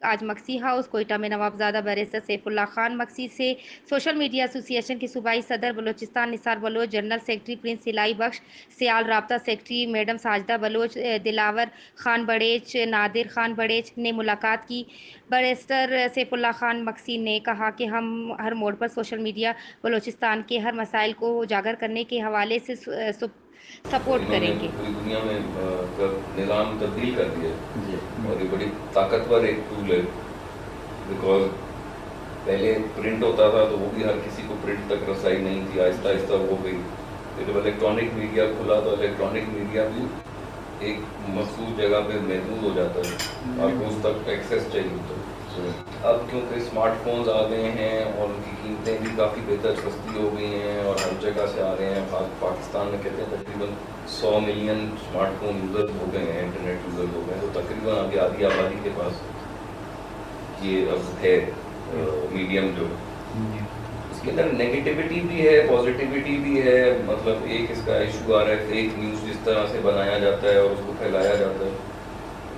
آج mixie house Quetta میں نوابزادہ barrister Saif Ullah Khan mixie سے سوشل میڈیا ایسوسی ایشن کے صوبائی صدر بلوچستان نثار بلوچ، جنرل سیکرٹری پرنس سلائی بخش، سیال رابطہ سیکرٹری میڈم ساجدہ بلوچ، دلاور خان بڑیچ، نادر خان بڑیچ نے ملاقات کی۔ بیرسٹر سیف اللہ خان مکسی نے کہا کہ ہم ہر موڑ پر سوشل میڈیا بلوچستان کے ہر مسائل کو اجاگر کرنے کے حوالے سے سپورٹ انہوں نے کریں گے۔ پوری دنیا میں نظام تبدیل کر دیا اور یہ بڑی طاقتور ایک ٹول ہے، بیکاز پہلے پرنٹ ہوتا تھا تو وہ بھی ہر کسی کو پرنٹ تک رسائی نہیں تھی، آہستہ آہستہ ہو گئی۔ پھر جب الیکٹرانک میڈیا کھلا تو الیکٹرانک میڈیا بھی ایک مخصوص جگہ پہ محدود ہو جاتا ہے، آپ کو اس تک ایکسیس چاہیے ہوتا ہے۔ اب کیونکہ اسمارٹ فونز آ گئے ہیں اور ان کی قیمتیں بھی کافی بہتر سستی ہو گئی ہیں اور ہر جگہ سے آ رہے ہیں، پاکستان میں کہتے ہیں تقریباً 100 ملین اسمارٹ فون یوزر ہو گئے ہیں، انٹرنیٹ یوزر ہو گئے ہیں، تو تقریباً آگے آدھی آبادی کے پاس یہ اب ہے میڈیم جو اس کے اندر نیگیٹیوٹی بھی ہے، پازیٹیوٹی بھی ہے۔ مطلب ایک اس کا ایشو آ رہا ہے فیک نیوز جس طرح سے بنایا جاتا ہے اور اس کو پھیلایا جاتا ہے،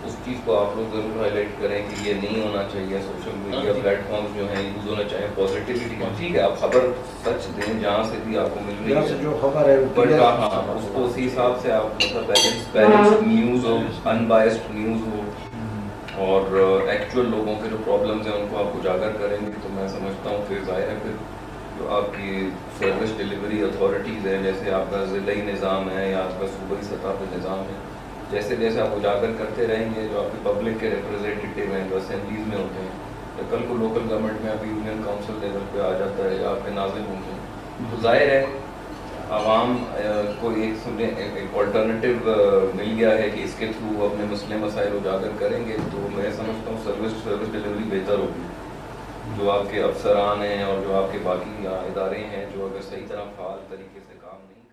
اس چیز کو آپ لوگ ضرور ہائی لائٹ کریں کہ یہ نہیں ہونا چاہیے۔ سوشل میڈیا پلیٹ فارمز جو ہیں یوز ہونا چاہیے، پازیٹیوٹی ٹھیک ہے، آپ خبر سچ دیں جہاں سے بھی آپ کو مل رہی ہے، جو خبر ہے بٹ ہاں اس کو اسی حساب سے آپ مطلب بیلنس نیوز ہو، ان بائسڈ نیوز ہو، اور ایکچوئل لوگوں کے جو پرابلمز ہیں ان کو آپ اجاگر کریں گے تو میں سمجھتا ہوں پھر ظاہر ہے پھر جو آپ کی سروس ڈیلیوری اتھارٹیز ہیں، جیسے آپ کا ضلعی نظام ہے یا آپ کا صوبائی سطح پہ نظام ہے، جیسے جیسے آپ اجاگر کرتے رہیں گے، جو آپ کے پبلک کے ریپرزینٹیٹیو ہیں جو اسمبلیز میں ہوتے ہیں یا کل کو لوکل گورنمنٹ میں ابھی یونین کاؤنسل لیول پہ آ جاتا ہے یا آپ کے ناظم ہوں گے، تو ظاہر ہے عوام کو ایک آلٹرنیٹیو مل گیا ہے کہ اس کے تھرو اپنے مسئلے مسائل اجاگر کریں گے، تو میں سمجھتا ہوں سروس ڈیلیوری بہتر ہوگی۔ جو آپ کے افسران ہیں اور جو آپ کے باقی ادارے ہیں جو اگر صحیح طرح فعال طریقے سے کام نہیں